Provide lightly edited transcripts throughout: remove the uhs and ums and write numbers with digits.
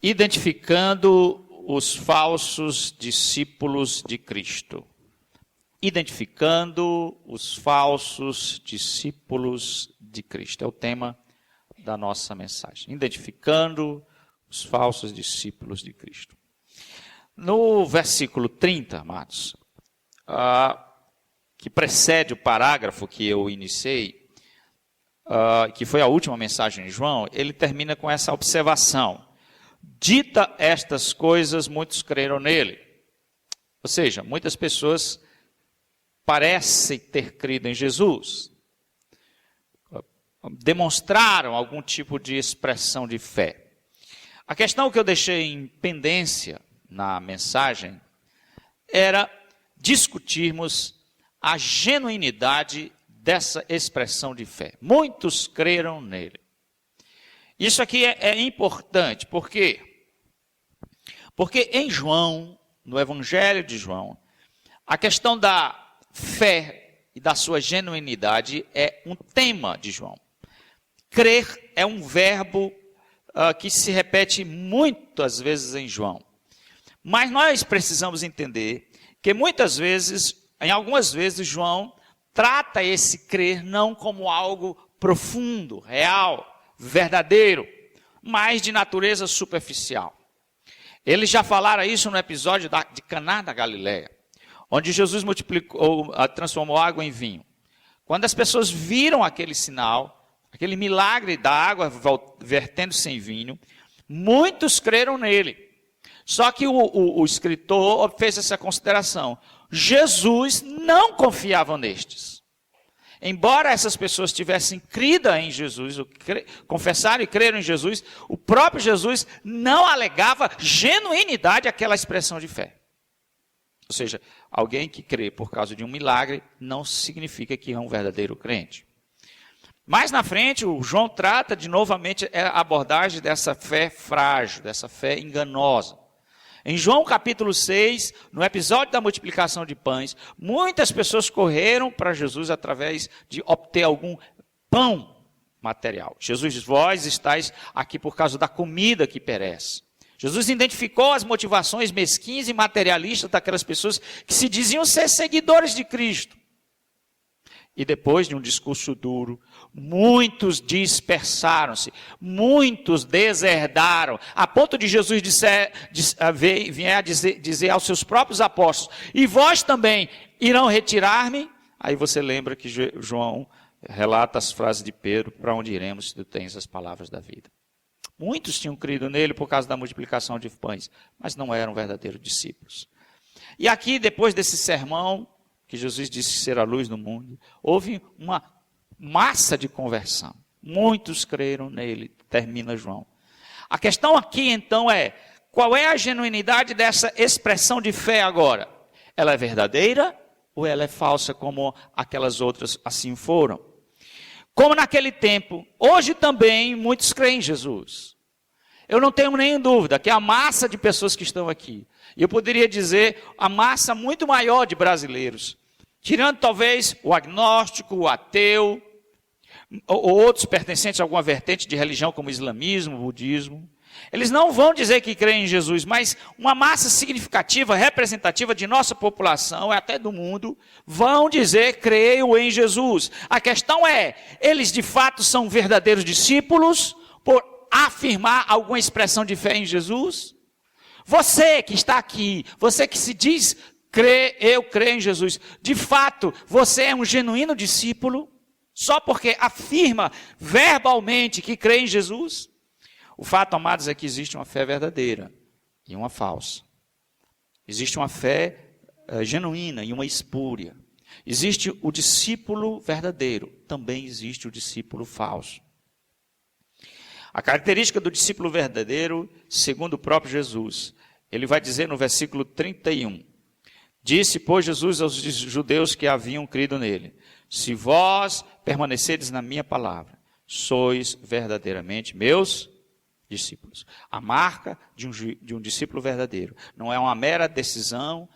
Identificando os falsos discípulos de Cristo. Identificando os falsos discípulos de Cristo. É o tema da nossa mensagem. Identificando os falsos discípulos de Cristo. No versículo 30, amados, que precede o parágrafo que eu iniciei, que foi a última mensagem de João, ele termina com essa observação. Dita estas coisas, muitos creram nele. Ou seja, muitas pessoas parecem ter crido em Jesus. Demonstraram algum tipo de expressão de fé. A questão que eu deixei em pendência na mensagem era discutirmos a genuinidade dessa expressão de fé. Muitos creram nele. Isso aqui é importante, por quê? Porque em João, no Evangelho de João, a questão da fé e da sua genuinidade é um tema de João. Crer é um verbo que se repete muitas vezes em João. Mas nós precisamos entender que muitas vezes, em algumas vezes, João trata esse crer não como algo profundo, real, verdadeiro, mas de natureza superficial. Eles já falaram isso no episódio de Caná da Galileia, onde Jesus transformou água em vinho. Quando as pessoas viram aquele sinal, aquele milagre da água vertendo-se em vinho, muitos creram nele. Só que o escritor fez essa consideração. Jesus não confiava nestes. Embora essas pessoas tivessem crido em Jesus, confessaram e creram em Jesus, o próprio Jesus não alegava genuinidade àquela expressão de fé. Ou seja, alguém que crê por causa de um milagre não significa que é um verdadeiro crente. Mais na frente, o João trata de novamente a abordagem dessa fé frágil, dessa fé enganosa. Em João capítulo 6, no episódio da multiplicação de pães, muitas pessoas correram para Jesus através de obter algum pão material. Jesus diz, vós estáis aqui por causa da comida que perece. Jesus identificou as motivações mesquinhas e materialistas daquelas pessoas que se diziam ser seguidores de Cristo. E depois de um discurso duro, muitos dispersaram-se, muitos deserdaram, a ponto de Jesus vier a dizer aos seus próprios apóstolos, e vós também irão retirar-me? Aí você lembra que João relata as frases de Pedro, para onde iremos se tu tens as palavras da vida. Muitos tinham crido nele por causa da multiplicação de pães, mas não eram verdadeiros discípulos. E aqui, depois desse sermão, que Jesus disse ser a luz do mundo, houve uma massa de conversão. Muitos creram nele, termina João. A questão aqui então é, qual é a genuinidade dessa expressão de fé agora? Ela é verdadeira ou ela é falsa como aquelas outras assim foram? Como naquele tempo, hoje também muitos creem em Jesus. Eu não tenho nem dúvida que a massa de pessoas que estão aqui, e eu poderia dizer a massa muito maior de brasileiros, tirando talvez o agnóstico, o ateu, ou outros pertencentes a alguma vertente de religião como o islamismo, o budismo, eles não vão dizer que creem em Jesus, mas uma massa significativa, representativa de nossa população, até do mundo, vão dizer creio em Jesus. A questão é, eles de fato são verdadeiros discípulos por afirmar alguma expressão de fé em Jesus? Você que está aqui, você que se diz eu creio em Jesus, de fato, você é um genuíno discípulo, só porque afirma verbalmente que crê em Jesus? O fato, amados, é que existe uma fé verdadeira e uma falsa. Existe uma fé genuína e uma espúria. Existe o discípulo verdadeiro, também existe o discípulo falso. A característica do discípulo verdadeiro, segundo o próprio Jesus, ele vai dizer no versículo 31, disse, pois, Jesus aos judeus que haviam crido nele, se vós permanecerdes na minha palavra, sois verdadeiramente meus discípulos. A marca de um discípulo verdadeiro não é uma mera decisão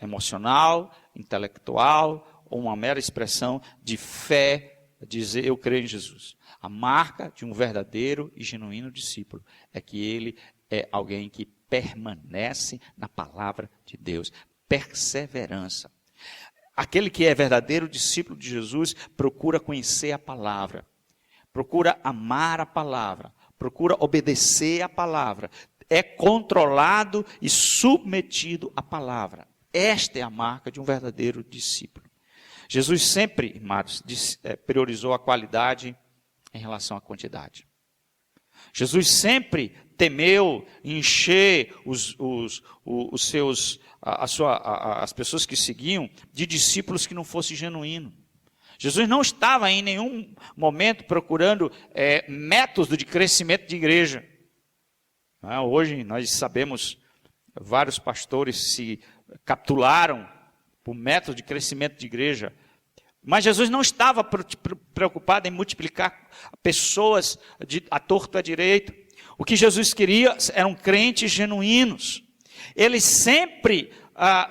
emocional, intelectual, ou uma mera expressão de fé, dizer eu creio em Jesus. A marca de um verdadeiro e genuíno discípulo é que ele é alguém que permanece na palavra de Deus. Perseverança. Aquele que é verdadeiro discípulo de Jesus procura conhecer a palavra, procura amar a palavra, procura obedecer a palavra, é controlado e submetido à palavra. Esta é a marca de um verdadeiro discípulo. Jesus sempre, irmãos, priorizou a qualidade em relação à quantidade. Jesus sempre temeu encher as pessoas que seguiam de discípulos que não fossem genuínos. Jesus não estava em nenhum momento procurando método de crescimento de igreja. Hoje nós sabemos, vários pastores se capitularam por método de crescimento de igreja. Mas Jesus não estava preocupado em multiplicar pessoas à torto e à direito. O que Jesus queria eram crentes genuínos. Ele sempre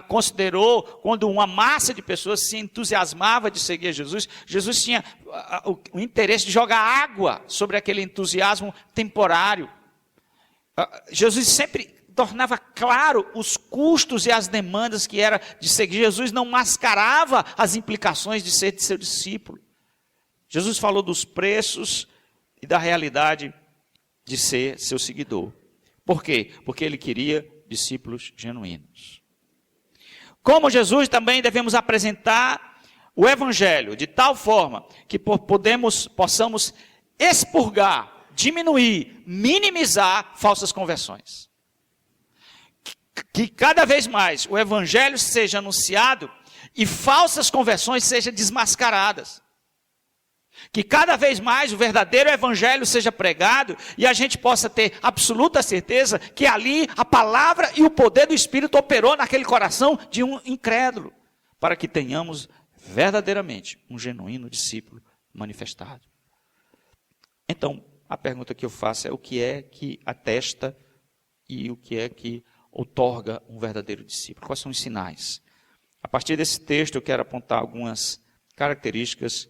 considerou, quando uma massa de pessoas se entusiasmava de seguir Jesus, Jesus tinha o interesse de jogar água sobre aquele entusiasmo temporário. Jesus sempre tornava claro os custos e as demandas que era de seguir. Jesus não mascarava as implicações de ser seu discípulo. Jesus falou dos preços e da realidade de ser seu seguidor. Por quê? Porque ele queria discípulos genuínos. Como Jesus, também devemos apresentar o evangelho de tal forma que possamos expurgar, diminuir, minimizar falsas conversões. Que cada vez mais o evangelho seja anunciado e falsas conversões sejam desmascaradas. Que cada vez mais o verdadeiro evangelho seja pregado e a gente possa ter absoluta certeza que ali a palavra e o poder do Espírito operou naquele coração de um incrédulo, para que tenhamos verdadeiramente um genuíno discípulo manifestado. Então, a pergunta que eu faço é: o que é que atesta e o que é que outorga um verdadeiro discípulo? Quais são os sinais? A partir desse texto eu quero apontar algumas características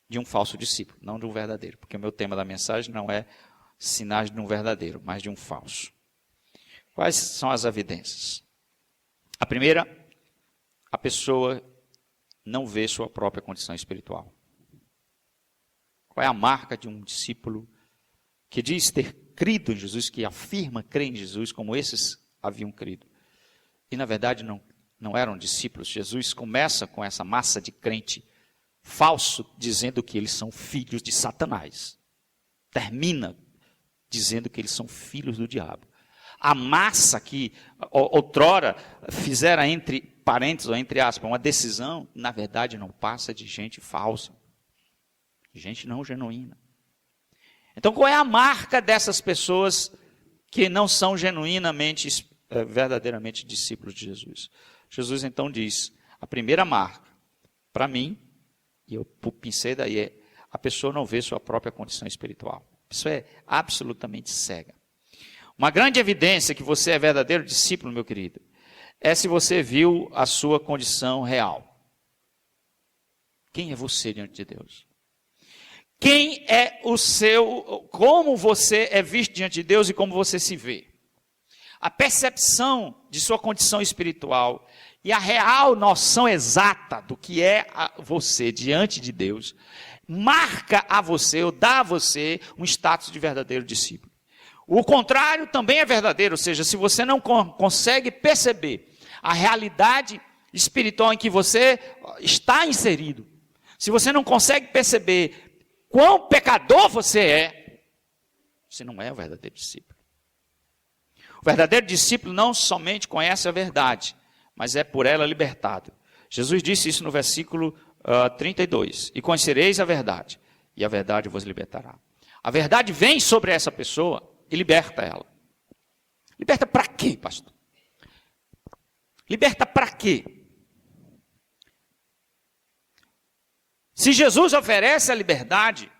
de um falso discípulo, não de um verdadeiro, porque o meu tema da mensagem não é sinais de um verdadeiro, mas de um falso. Quais são as evidências? A primeira, a pessoa não vê sua própria condição espiritual. Qual é a marca de um discípulo que diz ter crido em Jesus, que afirma crer em Jesus, como esses haviam crido? E na verdade não eram discípulos. Jesus começa com essa massa de crente falso, dizendo que eles são filhos de Satanás. Termina dizendo que eles são filhos do diabo. A massa que outrora fizera, entre parênteses ou entre aspas, uma decisão, na verdade não passa de gente falsa. Gente não genuína. Então qual é a marca dessas pessoas que não são genuinamente, verdadeiramente discípulos de Jesus? Jesus então diz, a primeira marca, para mim, e eu pincei daí, a pessoa não vê sua própria condição espiritual. A pessoa é absolutamente cega. Uma grande evidência que você é verdadeiro discípulo, meu querido, é se você viu a sua condição real. Quem é você diante de Deus? Quem é como você é visto diante de Deus e como você se vê? A percepção de sua condição espiritual e a real noção exata do que é você diante de Deus marca a você, ou dá a você, um status de verdadeiro discípulo. O contrário também é verdadeiro, ou seja, se você não consegue perceber a realidade espiritual em que você está inserido, se você não consegue perceber quão pecador você não é o verdadeiro discípulo. O verdadeiro discípulo não somente conhece a verdade, mas é por ela libertado. Jesus disse isso no versículo 32. E conhecereis a verdade, e a verdade vos libertará. A verdade vem sobre essa pessoa e liberta ela. Liberta para quê, pastor? Liberta para quê? Se Jesus oferece a liberdade,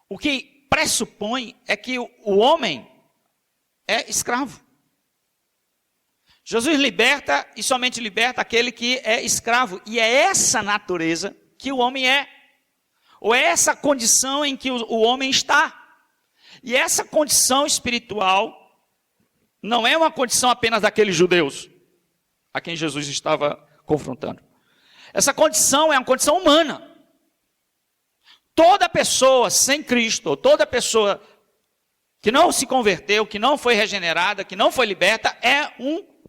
o que pressupõe é que o homem é escravo. Jesus liberta e somente liberta aquele que é escravo. E é essa natureza que o homem é. Ou é essa condição em que o homem está. E essa condição espiritual não é uma condição apenas daqueles judeus a quem Jesus estava confrontando. Essa condição é uma condição humana. Toda pessoa sem Cristo, ou toda pessoa que não se converteu, que não foi regenerada, que não foi liberta, é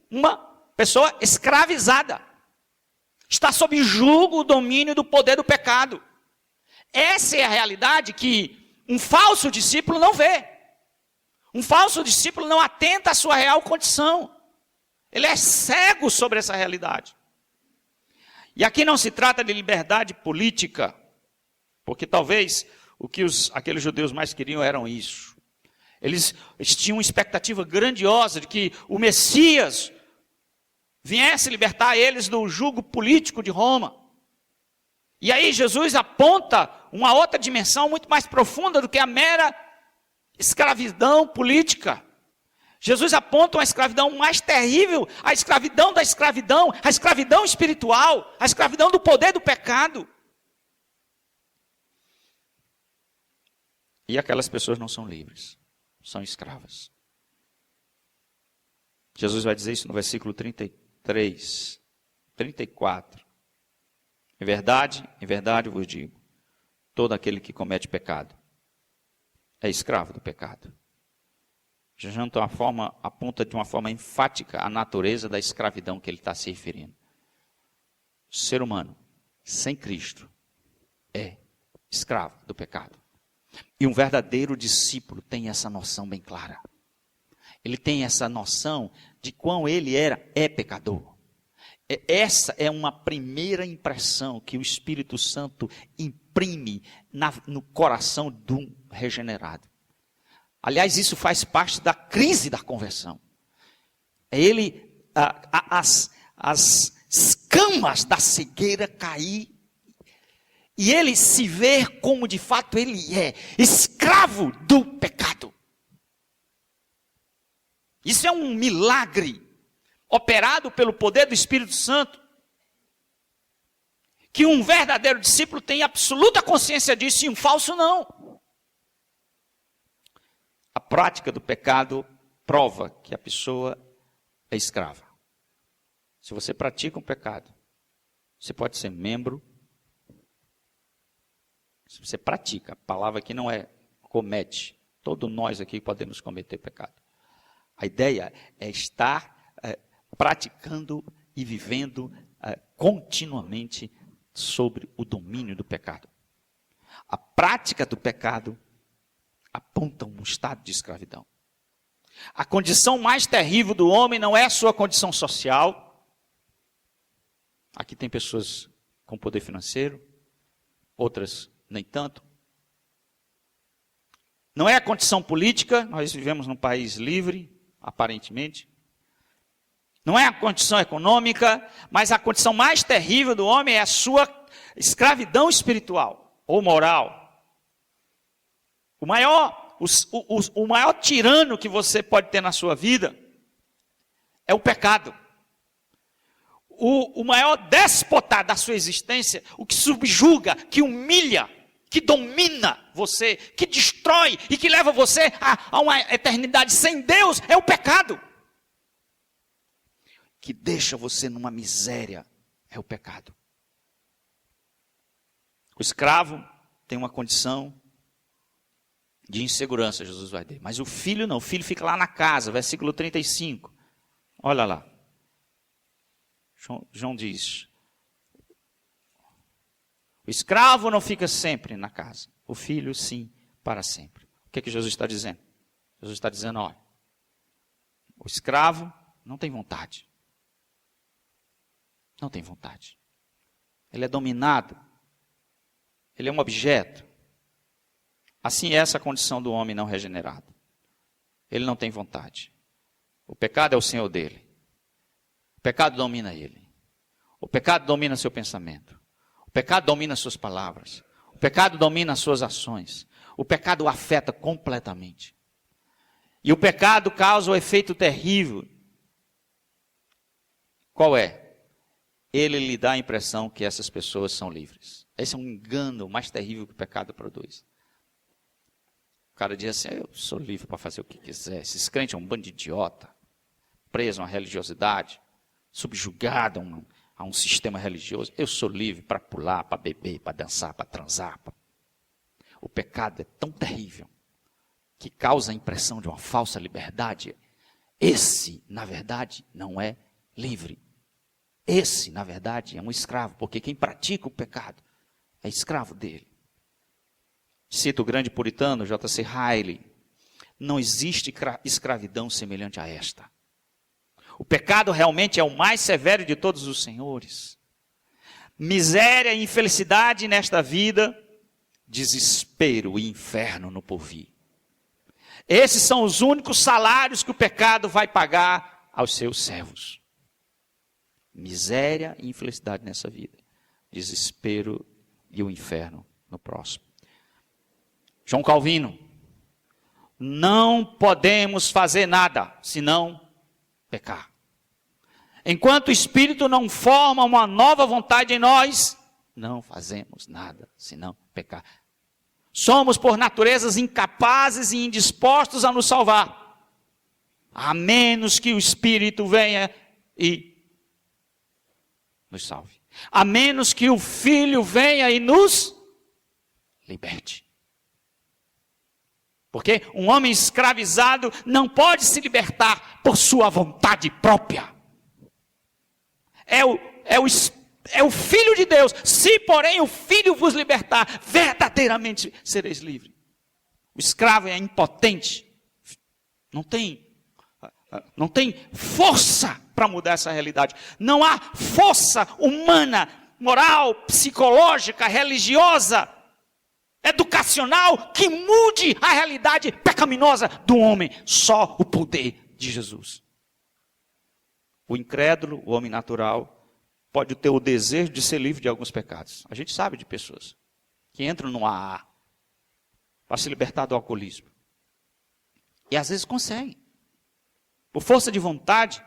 uma pessoa escravizada. Está sob julgo, o domínio do poder do pecado. Essa é a realidade que um falso discípulo não vê. Um falso discípulo não atenta à sua real condição. Ele é cego sobre essa realidade. E aqui não se trata de liberdade política, porque talvez o que aqueles judeus mais queriam eram isso. Eles tinham uma expectativa grandiosa de que o Messias viesse libertar eles do jugo político de Roma. E aí Jesus aponta uma outra dimensão muito mais profunda do que a mera escravidão política. Jesus aponta uma escravidão mais terrível, a escravidão da escravidão, a escravidão espiritual, a escravidão do poder do pecado. E aquelas pessoas não são livres, são escravas. Jesus vai dizer isso no versículo 33, 34. Em verdade vos digo, todo aquele que comete pecado é escravo do pecado. Jesus aponta de uma forma enfática a natureza da escravidão que ele está se referindo. O ser humano, sem Cristo, é escravo do pecado. E um verdadeiro discípulo tem essa noção bem clara. Ele tem essa noção de quão ele é pecador. Essa é uma primeira impressão que o Espírito Santo imprime no coração do regenerado. Aliás, isso faz parte da crise da conversão. As escamas da cegueira cair e ele se ver como de fato ele é, escravo do pecado. Isso é um milagre operado pelo poder do Espírito Santo, que um verdadeiro discípulo tem absoluta consciência disso e um falso não. A prática do pecado prova que a pessoa é escrava. Se você pratica um pecado, você pode ser membro. Se você pratica, a palavra aqui não é comete. Todos nós aqui podemos cometer pecado. A ideia é estar praticando e vivendo continuamente sobre o domínio do pecado. A prática do pecado aponta um estado de escravidão. A condição mais terrível do homem não é a sua condição social. Aqui tem pessoas com poder financeiro, outras nem tanto. Não é a condição política, nós vivemos num país livre, aparentemente. Não é a condição econômica, mas a condição mais terrível do homem é a sua escravidão espiritual ou moral. O maior tirano que você pode ter na sua vida é o pecado. O maior déspota da sua existência, o que subjuga, que humilha, que domina você, que destrói e que leva você a uma eternidade sem Deus, é o pecado. Que deixa você numa miséria, é o pecado. O escravo tem uma condição de insegurança, Jesus vai dizer. Mas o filho não, o filho fica lá na casa, versículo 35. Olha lá. João diz, o escravo não fica sempre na casa, o filho sim, para sempre. O que Jesus está dizendo? Jesus está dizendo, olha, o escravo não tem vontade. Não tem vontade. Ele é dominado. Ele é um objeto. Assim é essa a condição do homem não regenerado. Ele não tem vontade. O pecado é o senhor dele. O pecado domina ele. O pecado domina seu pensamento. O pecado domina suas palavras. O pecado domina suas ações. O pecado o afeta completamente. E o pecado causa o efeito terrível. Qual é? Ele lhe dá a impressão que essas pessoas são livres. Esse é um engano mais terrível que o pecado produz. O cara diz assim, eu sou livre para fazer o que quiser. Esses crentes são um bando de idiota, preso a uma religiosidade, subjugado a um sistema religioso. Eu sou livre para pular, para beber, para dançar, para transar. O pecado é tão terrível que causa a impressão de uma falsa liberdade. Esse, na verdade, não é livre. Esse, na verdade, é um escravo, porque quem pratica o pecado é escravo dele. Cito o grande puritano J.C. Ryle, não existe escravidão semelhante a esta. O pecado realmente é o mais severo de todos os senhores. Miséria e infelicidade nesta vida, desespero e inferno no porvir. Esses são os únicos salários que o pecado vai pagar aos seus servos. Miséria e infelicidade nessa vida, desespero e o inferno no próximo. João Calvino, não podemos fazer nada senão pecar. Enquanto o Espírito não forma uma nova vontade em nós, não fazemos nada senão pecar. Somos por naturezas incapazes e indispostos a nos salvar, a menos que o Espírito venha e nos salve. A menos que o Filho venha e nos liberte. Porque um homem escravizado não pode se libertar por sua vontade própria. É o Filho de Deus. Se, porém, o Filho vos libertar, verdadeiramente sereis livres. O escravo é impotente. Não tem força para mudar essa realidade. Não há força humana, moral, psicológica, religiosa, educacional, que mude a realidade pecaminosa do homem. Só o poder de Jesus. O incrédulo, o homem natural, pode ter o desejo de ser livre de alguns pecados. A gente sabe de pessoas que entram no AA para se libertar do alcoolismo. E às vezes conseguem. Por força de vontade,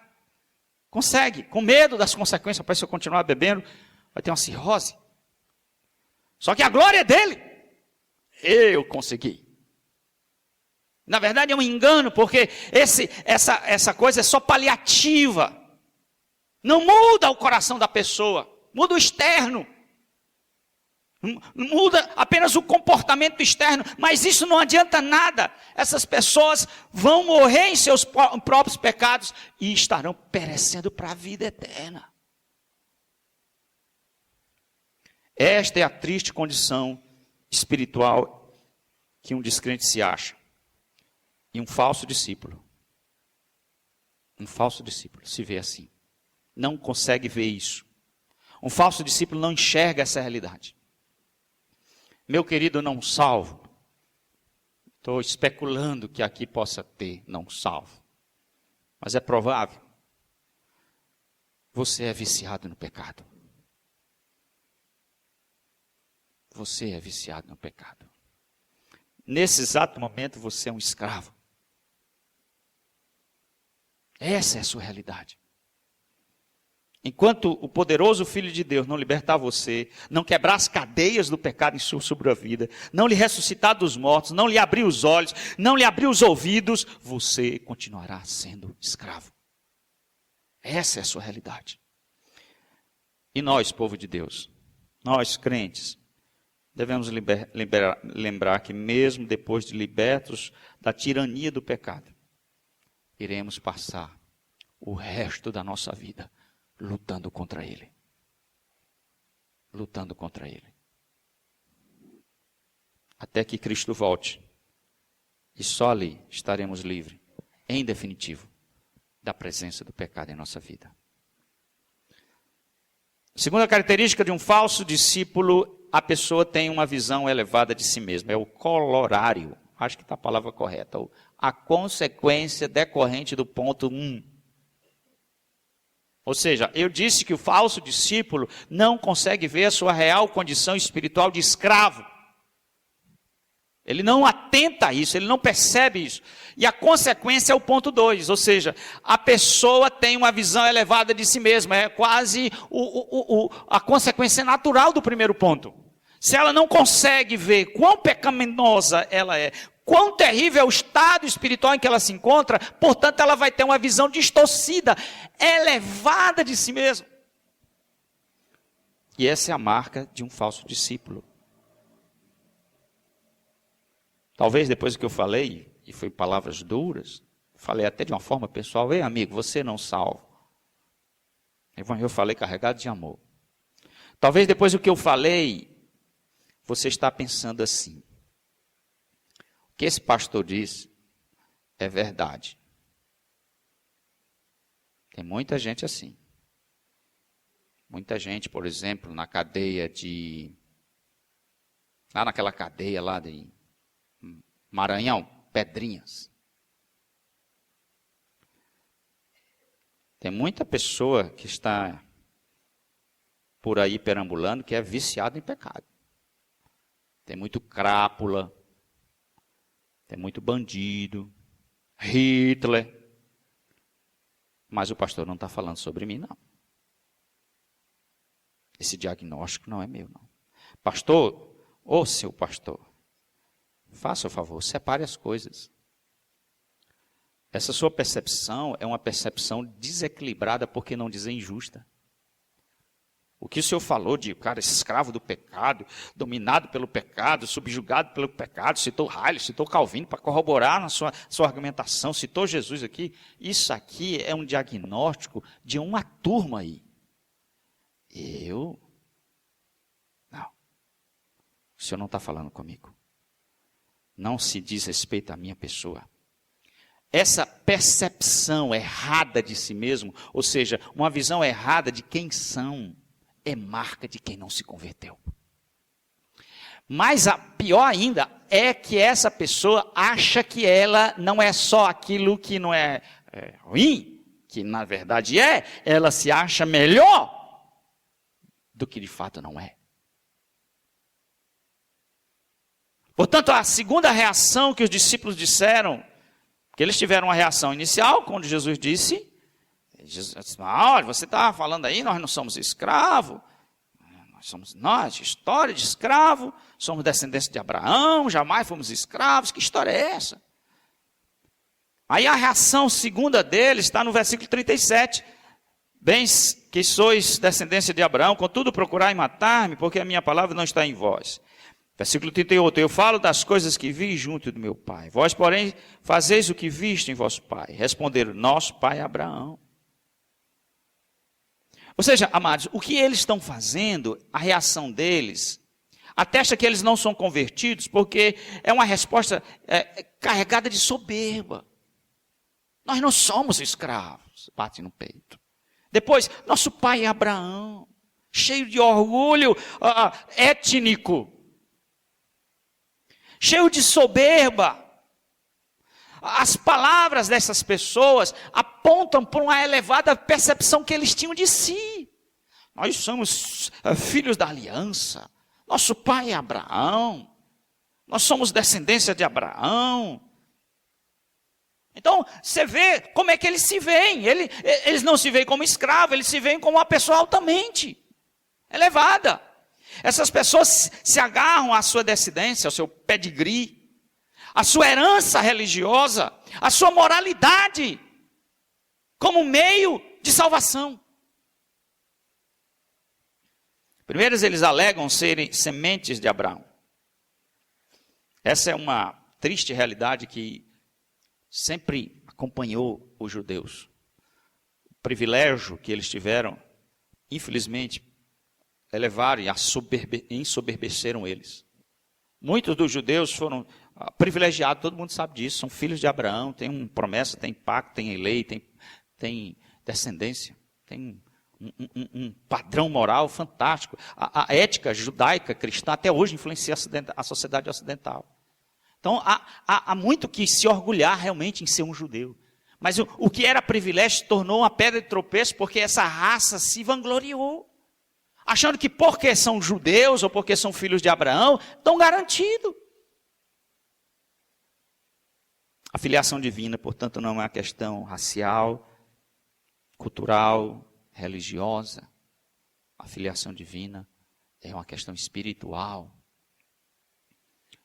consegue. Com medo das consequências, para se eu continuar bebendo, vai ter uma cirrose. Só que a glória é dele. Eu consegui. Na verdade é um engano, porque essa coisa é só paliativa. Não muda o coração da pessoa, muda o externo. Muda apenas o comportamento externo, mas isso não adianta nada. Essas pessoas vão morrer em seus próprios pecados e estarão perecendo para a vida eterna. Esta é a triste condição espiritual que um descrente se acha. E um falso discípulo se vê assim. Não consegue ver isso. Um falso discípulo não enxerga essa realidade. Meu querido não salvo, estou especulando que aqui possa ter não salvo, mas é provável. Você é viciado no pecado. Você é viciado no pecado. Nesse exato momento você é um escravo. Essa é a sua realidade. Enquanto o poderoso Filho de Deus não libertar você, não quebrar as cadeias do pecado em sua sobre a vida, não lhe ressuscitar dos mortos, não lhe abrir os olhos, não lhe abrir os ouvidos, você continuará sendo escravo. Essa é a sua realidade. E nós, povo de Deus, nós crentes, devemos lembrar que mesmo depois de libertos da tirania do pecado, iremos passar o resto da nossa vida lutando contra ele. Lutando contra ele. Até que Cristo volte. E só ali estaremos livres, em definitivo, da presença do pecado em nossa vida. Segunda característica de um falso discípulo, a pessoa tem uma visão elevada de si mesma. É o colorário. Acho que está a palavra correta. A consequência decorrente do ponto 1. Ou seja, eu disse que o falso discípulo não consegue ver a sua real condição espiritual de escravo. Ele não atenta a isso, ele não percebe isso. E a consequência é o ponto 2, ou seja, a pessoa tem uma visão elevada de si mesma. É quase a consequência natural do primeiro ponto. Se ela não consegue ver quão pecaminosa ela é, quão terrível é o estado espiritual em que ela se encontra, portanto ela vai ter uma visão distorcida, elevada de si mesma. E essa é a marca de um falso discípulo. Talvez depois do que eu falei, e foi palavras duras, falei até de uma forma pessoal, ei amigo, você não salvo. Eu falei carregado de amor. Talvez depois do que eu falei, você está pensando assim, o que esse pastor diz é verdade. Tem muita gente assim. Muita gente, por exemplo, na cadeia de... Lá naquela cadeia lá de Maranhão, Pedrinhas. Tem muita pessoa que está por aí perambulando que é viciada em pecado. Tem muito crápula, tem muito bandido, Hitler. Mas o pastor não está falando sobre mim, não. Esse diagnóstico não é meu, não. Pastor, ô seu pastor, faça o favor, separe as coisas. Essa sua percepção é uma percepção desequilibrada, por que não dizer injusta. O que o senhor falou de cara escravo do pecado, dominado pelo pecado, subjugado pelo pecado, citou Haile, citou Calvino para corroborar na sua argumentação, citou Jesus aqui. Isso aqui é um diagnóstico de uma turma aí. Não. O senhor não está falando comigo. Não se diz respeito à minha pessoa. Essa percepção errada de si mesmo, ou seja, uma visão errada de quem são, é marca de quem não se converteu. Mas a pior ainda é que essa pessoa acha que ela não é só aquilo que não é ruim, que na verdade ela se acha melhor do que de fato não é. Portanto, a segunda reação que os discípulos disseram, que eles tiveram uma reação inicial, quando Jesus disse, olha, você está falando aí, nós não somos escravos, nós, história de escravo, somos descendentes de Abraão, jamais fomos escravos, que história é essa? Aí a reação segunda deles está no versículo 37, bens que sois descendência de Abraão, contudo procurai matar-me, porque a minha palavra não está em vós. Versículo 38, eu falo das coisas que vi junto do meu pai. Vós, porém, fazeis o que viste em vosso pai. Responderam, nosso pai Abraão. Ou seja, amados, o que eles estão fazendo, a reação deles, atesta que eles não são convertidos, porque é uma resposta carregada de soberba. Nós não somos escravos, bate no peito. Depois, nosso pai Abraão, cheio de orgulho étnico, cheio de soberba. As palavras dessas pessoas apontam para uma elevada percepção que eles tinham de si. Nós somos filhos da aliança. Nosso pai é Abraão. Nós somos descendência de Abraão. Então, você vê como é que eles se veem. Eles não se veem como escravo, eles se veem como uma pessoa altamente elevada. Essas pessoas se agarram à sua descendência, ao seu pedigree, à sua herança religiosa, à sua moralidade, como meio de salvação. Primeiro, eles alegam serem sementes de Abraão. Essa é uma triste realidade que sempre acompanhou os judeus. O privilégio que eles tiveram, infelizmente, elevaram e ensoberbeceram eles. Muitos dos judeus foram privilegiados, todo mundo sabe disso, são filhos de Abraão, tem uma promessa, tem pacto, tem lei, tem descendência, tem um padrão moral fantástico. A ética judaica cristã até hoje influencia a sociedade ocidental. Então há muito que se orgulhar realmente em ser um judeu. Mas o que era privilégio se tornou uma pedra de tropeço porque essa raça se vangloriou. Achando que porque são judeus ou porque são filhos de Abraão, estão garantidos. A filiação divina, portanto, não é uma questão racial, cultural, religiosa. A filiação divina é uma questão espiritual.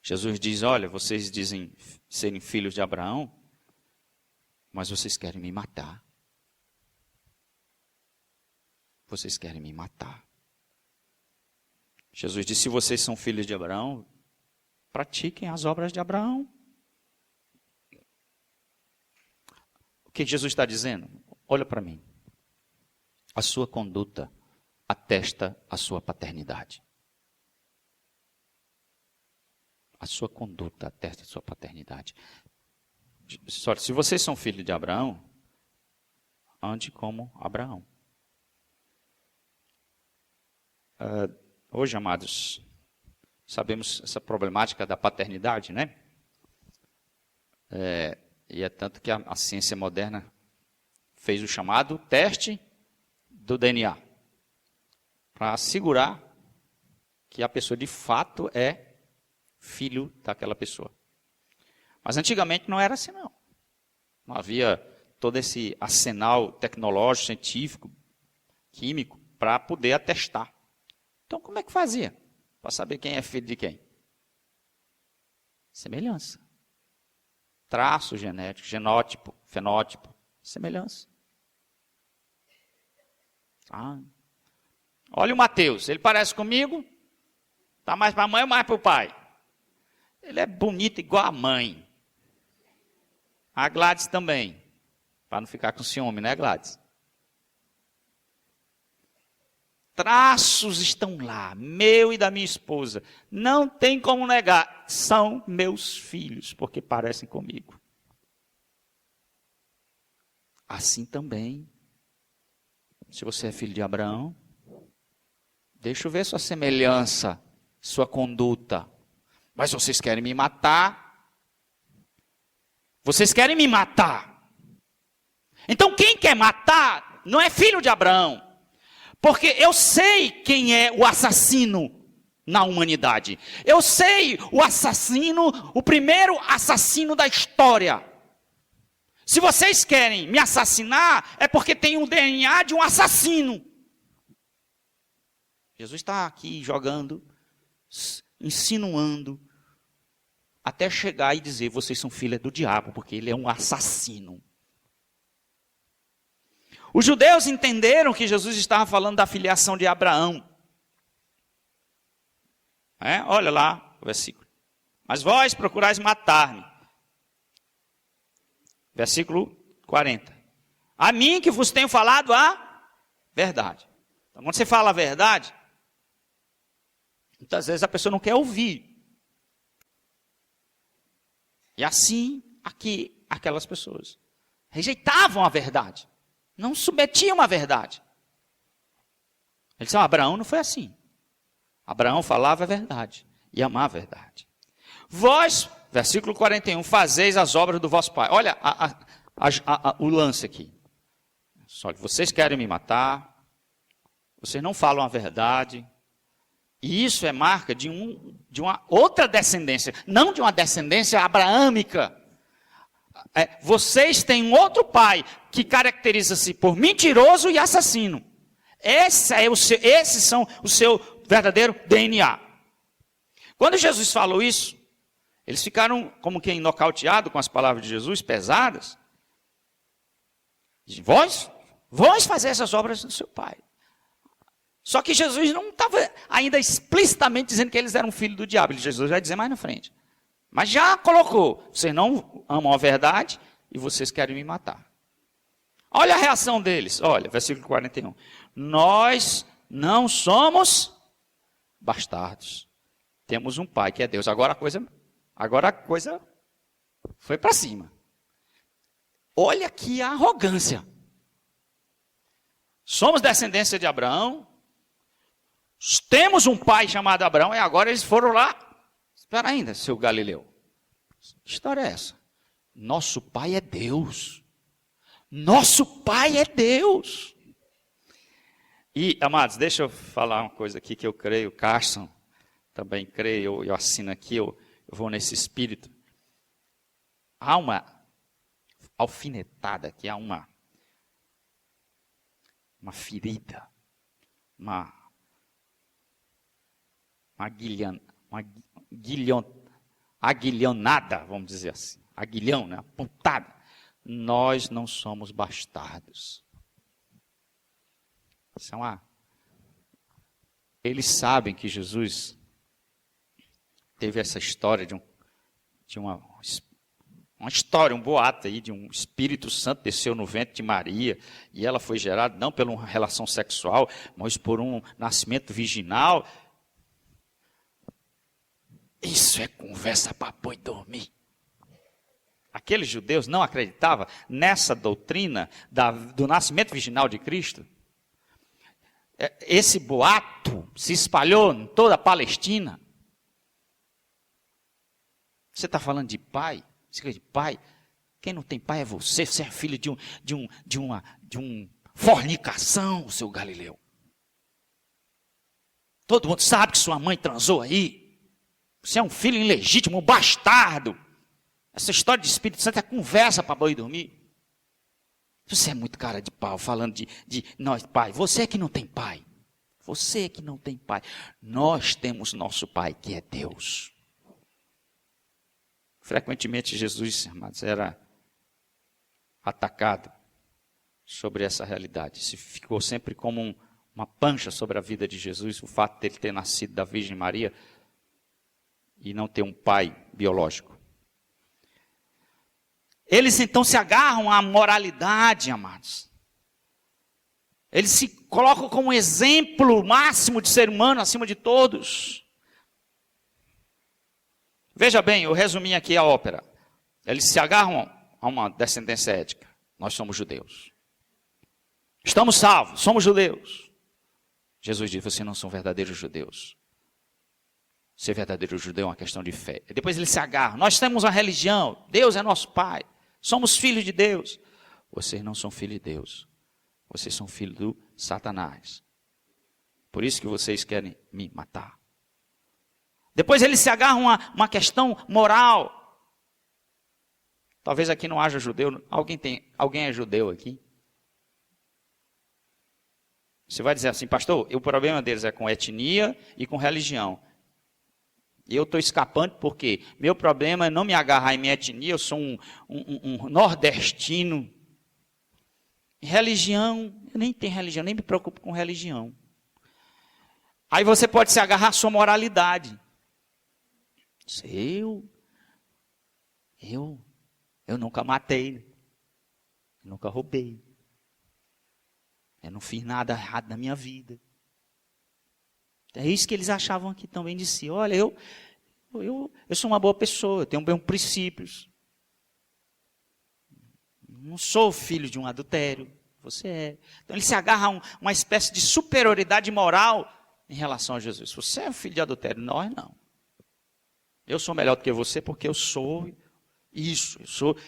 Jesus diz, olha, vocês dizem serem filhos de Abraão, mas vocês querem me matar. Vocês querem me matar. Jesus disse, se vocês são filhos de Abraão, pratiquem as obras de Abraão. O que Jesus está dizendo? Olha para mim. A sua conduta atesta a sua paternidade. A sua conduta atesta a sua paternidade. Se vocês são filhos de Abraão, ande como Abraão. Hoje, amados, sabemos essa problemática da paternidade, né? E é tanto que a ciência moderna fez o chamado teste do DNA, para assegurar que a pessoa de fato é filho daquela pessoa. Mas antigamente não era assim, não. Não havia todo esse arsenal tecnológico, científico, químico, para poder atestar. Então, como é que fazia? Para saber quem é filho de quem? Semelhança. Traço genético, genótipo, fenótipo, semelhança. Olha o Mateus, ele parece comigo, está mais para a mãe ou mais para o pai? Ele é bonito igual a mãe. A Gladys também, para não ficar com ciúme, né, Gladys? Traços estão lá, meu e da minha esposa. Não tem como negar, são meus filhos, porque parecem comigo. Assim também, se você é filho de Abraão, deixa eu ver sua semelhança, sua conduta. Mas vocês querem me matar? Vocês querem me matar? Então quem quer matar não é filho de Abraão. Porque eu sei quem é o assassino na humanidade. Eu sei o assassino, o primeiro assassino da história. Se vocês querem me assassinar, é porque tem o DNA de um assassino. Jesus está aqui jogando, insinuando, até chegar e dizer, vocês são filhos do diabo, porque ele é um assassino. Os judeus entenderam que Jesus estava falando da filiação de Abraão. Olha lá o versículo. Mas vós procurais matar-me. Versículo 40. A mim que vos tenho falado a verdade. Então, quando você fala a verdade, muitas vezes a pessoa não quer ouvir. E assim, aqui, aquelas pessoas rejeitavam a verdade. Não submetiam à verdade. Eles disseram, Abraão não foi assim. Abraão falava a verdade e amava a verdade. Vós, versículo 41, fazeis as obras do vosso pai. Olha o lance aqui. Olha, vocês querem me matar, vocês não falam a verdade, e isso é marca de uma outra descendência, não de uma descendência abraâmica. Vocês têm um outro pai que caracteriza-se por mentiroso e assassino. Esses são o seu verdadeiro DNA. Quando Jesus falou isso, eles ficaram como quem nocauteado com as palavras de Jesus, pesadas. Vós fazer essas obras do seu pai. Só que Jesus não estava ainda explicitamente dizendo que eles eram filhos do diabo. Jesus vai dizer mais na frente. Mas já colocou, vocês não amam a verdade e vocês querem me matar. Olha a reação deles, olha, versículo 41. Nós não somos bastardos. Temos um pai que é Deus. Agora a coisa foi para cima. Olha aqui a arrogância. Somos descendência de Abraão. Temos um pai chamado Abraão e agora eles foram lá. Espera ainda, seu Galileu. Que história é essa? Nosso pai é Deus. Nosso pai é Deus. E, amados, deixa eu falar uma coisa aqui que eu creio, Carson também creio, eu assino aqui, eu vou nesse espírito. Há uma alfinetada aqui, há uma ferida, uma aguilhonada, vamos dizer assim. Aguilhão, né? Apontada. Nós não somos bastardos. Eles sabem que Jesus teve essa história de uma história, um boato aí, de um Espírito Santo desceu no ventre de Maria, e ela foi gerada não por uma relação sexual, mas por um nascimento virginal. Isso é conversa para boi dormir. Aqueles judeus não acreditavam nessa doutrina do nascimento virginal de Cristo. Esse boato se espalhou em toda a Palestina. Você está falando de pai? Você quer de pai? Quem não tem pai é você. Você é filho de uma fornicação, seu Galileu. Todo mundo sabe que sua mãe transou aí. Você é um filho ilegítimo, um bastardo. Essa história de Espírito Santo é conversa para boi dormir. Você é muito cara de pau, falando de nós, pai. Você é que não tem pai. Você é que não tem pai. Nós temos nosso pai, que é Deus. Frequentemente Jesus, amados, era atacado sobre essa realidade. Se ficou sempre como uma pancha sobre a vida de Jesus, o fato de ele ter nascido da Virgem Maria e não ter um pai biológico. Eles então se agarram à moralidade, amados. Eles se colocam como exemplo máximo de ser humano acima de todos. Veja bem, eu resumi aqui a ópera. Eles se agarram a uma descendência ética. Nós somos judeus. Estamos salvos, somos judeus. Jesus diz, vocês não são verdadeiros judeus. Ser verdadeiro judeu é uma questão de fé. E depois eles se agarram. Nós temos uma religião. Deus é nosso Pai. Somos filhos de Deus. Vocês não são filhos de Deus. Vocês são filhos do Satanás. Por isso que vocês querem me matar. Depois eles se agarram a uma questão moral. Talvez aqui não haja judeu. Alguém é judeu aqui? Você vai dizer assim, pastor, o problema deles é com etnia e com religião. E eu estou escapando porque meu problema é não me agarrar em minha etnia, eu sou um nordestino. Religião, eu nem tenho religião, nem me preocupo com religião. Aí você pode se agarrar à sua moralidade. Eu nunca matei, eu nunca roubei. Eu não fiz nada errado na minha vida. É isso que eles achavam aqui também de si. Olha, eu sou uma boa pessoa, eu tenho bons princípios. Não sou filho de um adultério. Você é. Então eles se agarram a uma espécie de superioridade moral em relação a Jesus. Você é filho de adultério, nós não. Eu sou melhor do que você porque eu sou isso.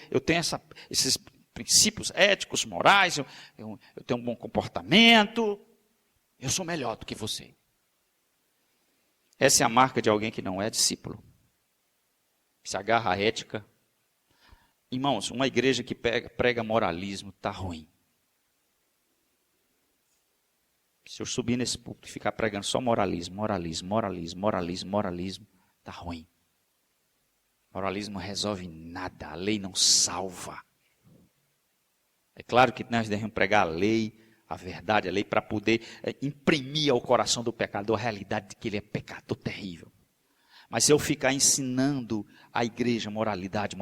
Eu tenho esses princípios éticos, morais, eu tenho um bom comportamento. Eu sou melhor do que você. Essa é a marca de alguém que não é discípulo. Se agarra à ética. Irmãos, uma igreja que prega moralismo está ruim. Se eu subir nesse púlpito e ficar pregando só moralismo, está ruim. Moralismo não resolve nada, a lei não salva. É claro que nós devemos pregar a lei, a verdade, a lei, para poder imprimir ao coração do pecador a realidade de que ele é pecador terrível. Mas se eu ficar ensinando a igreja moralidade,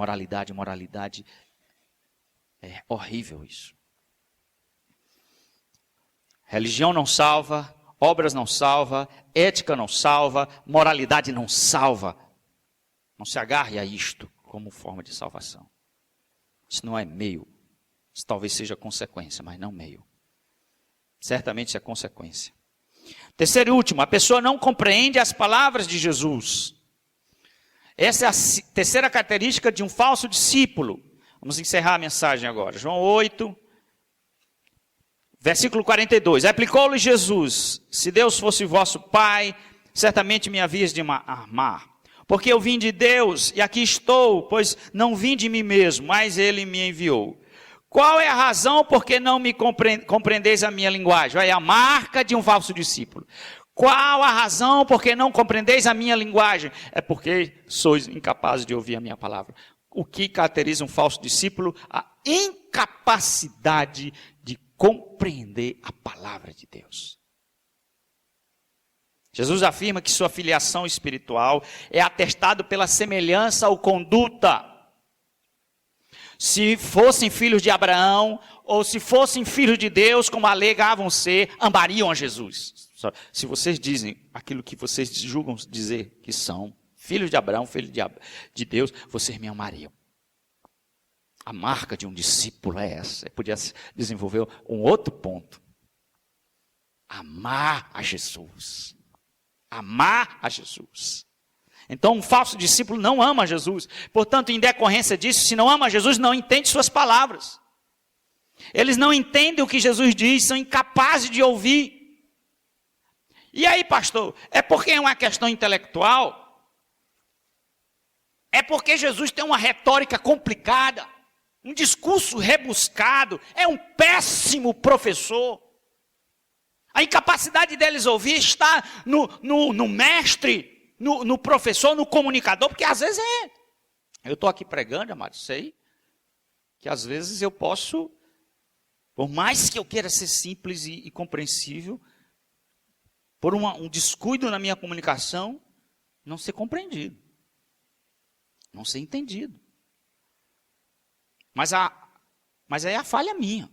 é horrível isso. Religião não salva, obras não salva, ética não salva, moralidade não salva. Não se agarre a isto como forma de salvação. Isso não é meio. Isso talvez seja consequência, mas não meio. Certamente isso é consequência. Terceiro e último, a pessoa não compreende as palavras de Jesus. Essa é a terceira característica de um falso discípulo. Vamos encerrar a mensagem agora. João 8, versículo 42. Aplicou-lhe Jesus: se Deus fosse vosso Pai, certamente me havias de amar. Porque eu vim de Deus e aqui estou, pois não vim de mim mesmo, mas Ele me enviou. Qual é a razão porque não me compreendeis a minha linguagem? É a marca de um falso discípulo. Qual a razão porque não compreendeis a minha linguagem? É porque sois incapazes de ouvir a minha palavra. O que caracteriza um falso discípulo? A incapacidade de compreender a palavra de Deus. Jesus afirma que sua filiação espiritual é atestado pela semelhança ou conduta. Se fossem filhos de Abraão, ou se fossem filhos de Deus, como alegavam ser, amariam a Jesus. Se vocês dizem aquilo que vocês julgam dizer que são, filhos de Abraão, filhos de Deus, vocês me amariam. A marca de um discípulo é essa. Eu podia desenvolver um outro ponto. Amar a Jesus. Amar a Jesus. Então, um falso discípulo não ama Jesus. Portanto, em decorrência disso, se não ama Jesus, não entende suas palavras. Eles não entendem o que Jesus diz, são incapazes de ouvir. E aí, pastor, é porque é uma questão intelectual? É porque Jesus tem uma retórica complicada, um discurso rebuscado, é um péssimo professor. A incapacidade deles ouvir está no mestre, no professor, no comunicador, porque às vezes é. Eu estou aqui pregando, amado, sei que às vezes eu posso, por mais que eu queira ser simples e compreensível, por um descuido na minha comunicação, não ser compreendido, não ser entendido. Mas aí a falha é minha.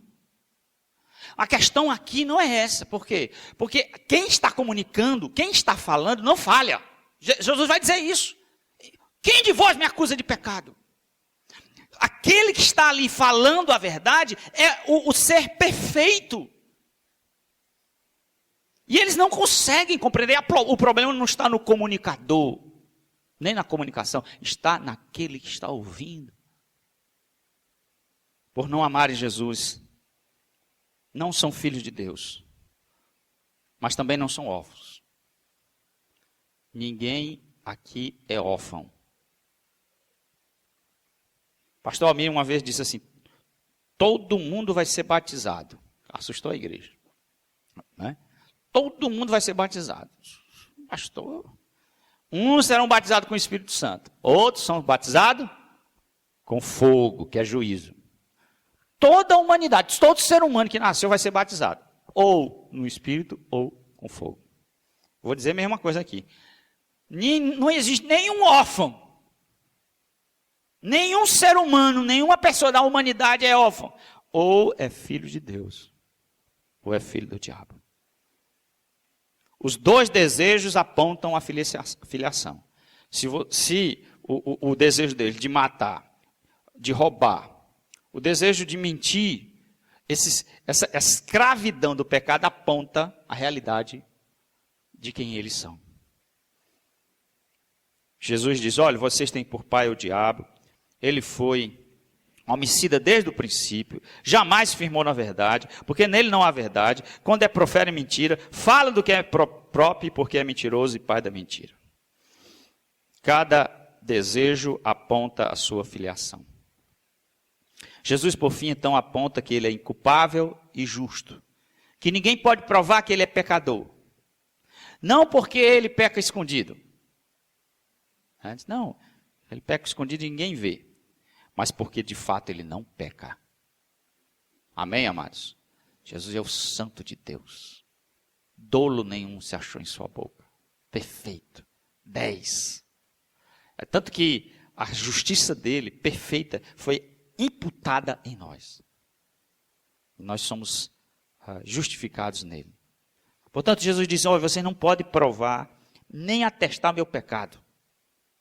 A questão aqui não é essa. Por quê? Porque quem está comunicando, quem está falando, não falha. Jesus vai dizer isso. Quem de vós me acusa de pecado? Aquele que está ali falando a verdade é o ser perfeito. E eles não conseguem compreender. O problema não está no comunicador, nem na comunicação. Está naquele que está ouvindo. Por não amarem Jesus, não são filhos de Deus, mas também não são órfãos. Ninguém aqui é órfão. Pastor Almir uma vez disse assim: todo mundo vai ser batizado. Assustou a igreja, né? Todo mundo vai ser batizado. Pastor, uns serão batizados com o Espírito Santo, outros são batizados com fogo, que é juízo. Toda a humanidade, todo ser humano que nasceu vai ser batizado. Ou no Espírito, ou com fogo. Vou dizer a mesma coisa aqui. Não existe nenhum órfão. Nenhum ser humano, nenhuma pessoa da humanidade é órfão. Ou é filho de Deus, ou é filho do diabo. Os dois desejos apontam a filiação. Se o desejo dele de matar, de roubar, o desejo de mentir, essa escravidão do pecado aponta a realidade de quem eles são. Jesus diz: olha, vocês têm por pai o diabo, ele foi homicida desde o princípio, jamais firmou na verdade, porque nele não há verdade. Quando profere mentira, fala do que é próprio, porque é mentiroso e pai da mentira. Cada desejo aponta a sua filiação. Jesus, por fim, então, aponta que ele é inculpável e justo. Que ninguém pode provar que ele é pecador. Não porque ele peca escondido. Não, ele peca escondido e ninguém vê. Mas porque, de fato, ele não peca. Amém, amados? Jesus é o santo de Deus. Dolo nenhum se achou em sua boca. Perfeito. 10. É tanto que a justiça dele, perfeita, foi imputada em nós. Nós somos justificados nele. Portanto, Jesus disse: olha, você não pode provar, nem atestar meu pecado.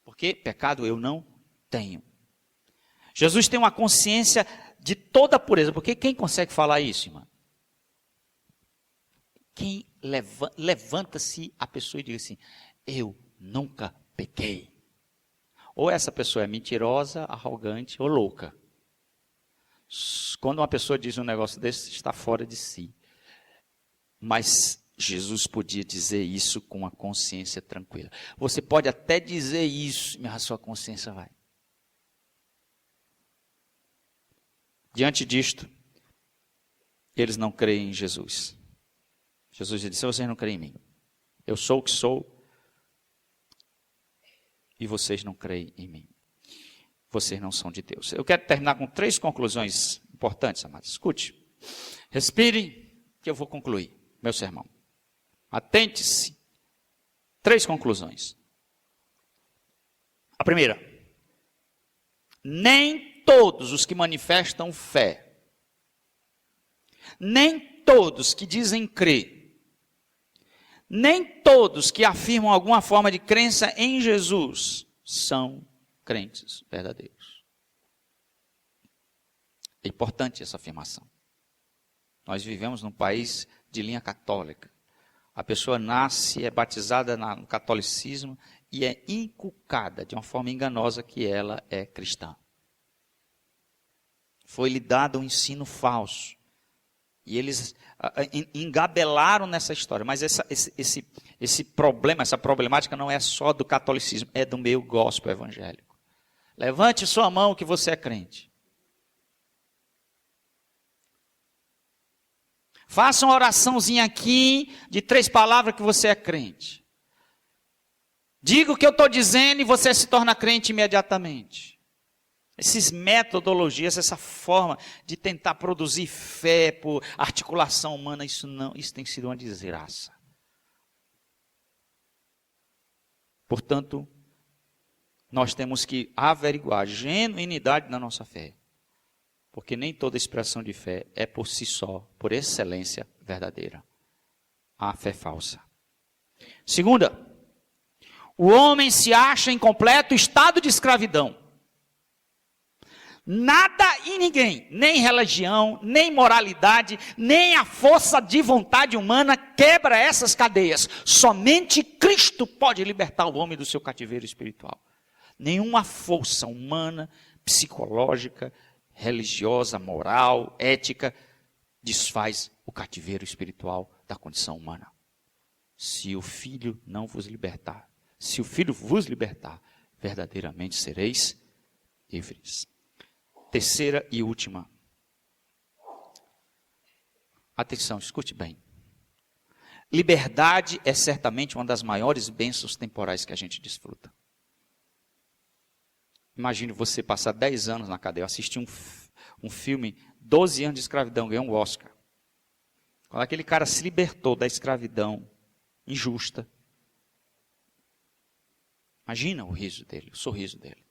Porque pecado eu não tenho. Jesus tem uma consciência de toda a pureza. Porque quem consegue falar isso, irmão? Quem levanta-se a pessoa e diz assim: eu nunca pequei. Ou essa pessoa é mentirosa, arrogante ou louca. Quando uma pessoa diz um negócio desse, está fora de si. Mas Jesus podia dizer isso com uma consciência tranquila. Você pode até dizer isso, mas a sua consciência vai. Diante disto, eles não creem em Jesus. Jesus disse: vocês não creem em mim. Eu sou o que sou e vocês não creem em mim. Vocês não são de Deus. Eu quero terminar com 3 conclusões importantes, amados. Escute. Respire, que eu vou concluir meu sermão. Atente-se. 3 conclusões. A primeira. Nem todos os que manifestam fé, nem todos que dizem crer, nem todos que afirmam alguma forma de crença em Jesus são crentes verdadeiros. É importante essa afirmação. Nós vivemos num país de linha católica. A pessoa nasce, é batizada no catolicismo e é inculcada de uma forma enganosa que ela é cristã. Foi-lhe dado um ensino falso. E eles engabelaram nessa história. Mas esse problema, essa problemática não é só do catolicismo, é do meio gospel evangélico. Levante sua mão que você é crente. Faça uma oraçãozinha aqui de 3 palavras que você é crente. Diga o que eu estou dizendo e você se torna crente imediatamente. Essas metodologias, essa forma de tentar produzir fé por articulação humana, isso tem sido uma desgraça. Portanto, nós temos que averiguar a genuinidade da nossa fé. Porque nem toda expressão de fé é por si só, por excelência, verdadeira. Há fé falsa. Segunda, o homem se acha em completo estado de escravidão. Nada e ninguém, nem religião, nem moralidade, nem a força de vontade humana quebra essas cadeias. Somente Cristo pode libertar o homem do seu cativeiro espiritual. Nenhuma força humana, psicológica, religiosa, moral, ética, desfaz o cativeiro espiritual da condição humana. Se o Filho não vos libertar, se o Filho vos libertar, verdadeiramente sereis livres. Terceira e última. Atenção, escute bem. Liberdade é certamente uma das maiores bênçãos temporais que a gente desfruta. Imagine você passar 10 anos na cadeia. Eu assisti um filme, 12 anos de escravidão, ganhou um Oscar. Quando aquele cara se libertou da escravidão injusta, imagina o riso dele, o sorriso dele.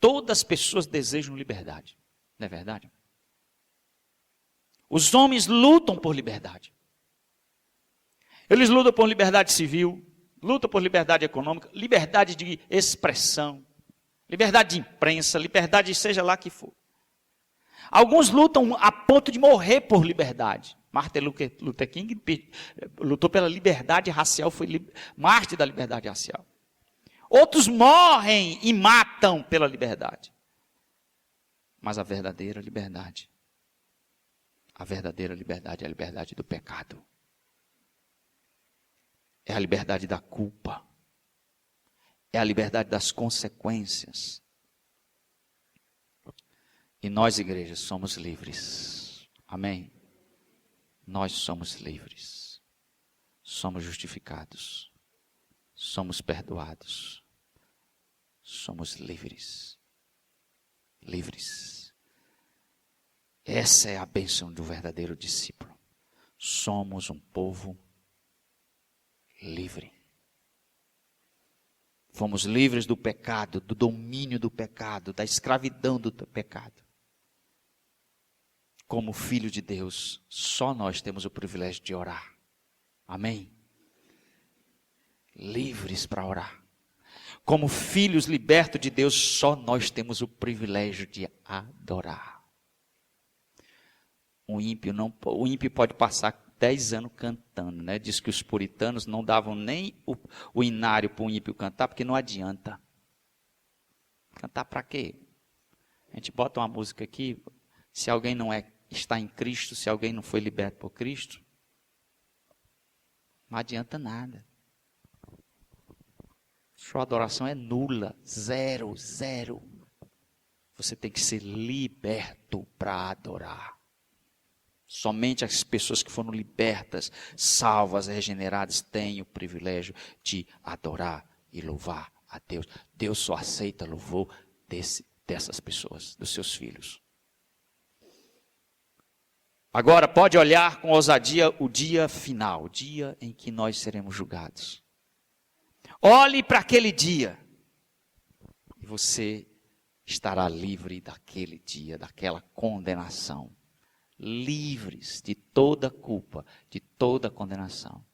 Todas as pessoas desejam liberdade, não é verdade? Os homens lutam por liberdade. Eles lutam por liberdade civil, lutam por liberdade econômica, liberdade de expressão, liberdade de imprensa, liberdade seja lá que for. Alguns lutam a ponto de morrer por liberdade. Martin Luther King lutou pela liberdade racial, foi mártir da liberdade racial. Outros morrem e matam pela liberdade. Mas a verdadeira liberdade é a liberdade do pecado. É a liberdade da culpa. É a liberdade das consequências. E nós, igrejas, somos livres. Amém? Nós somos livres. Somos justificados. Somos perdoados. Somos livres. Livres. Essa é a bênção do verdadeiro discípulo. Somos um povo livre. Fomos livres do pecado, do domínio do pecado, da escravidão do pecado. Como filho de Deus, só nós temos o privilégio de orar. Amém? Livres para orar. Como filhos libertos de Deus, só nós temos o privilégio de adorar. O ímpio pode passar 10 anos cantando, né? Diz que os puritanos não davam nem o inário para o ímpio cantar, porque não adianta. Cantar para quê? A gente bota uma música aqui, se alguém não está em Cristo, se alguém não foi liberto por Cristo, não adianta nada. Sua adoração é nula, zero. Você tem que ser liberto para adorar. Somente as pessoas que foram libertas, salvas, regeneradas, têm o privilégio de adorar e louvar a Deus. Deus só aceita louvor dessas pessoas, dos seus filhos. Agora, pode olhar com ousadia o dia final, o dia em que nós seremos julgados. Olhe para aquele dia e você estará livre daquele dia, daquela condenação. Livres de toda culpa, de toda condenação.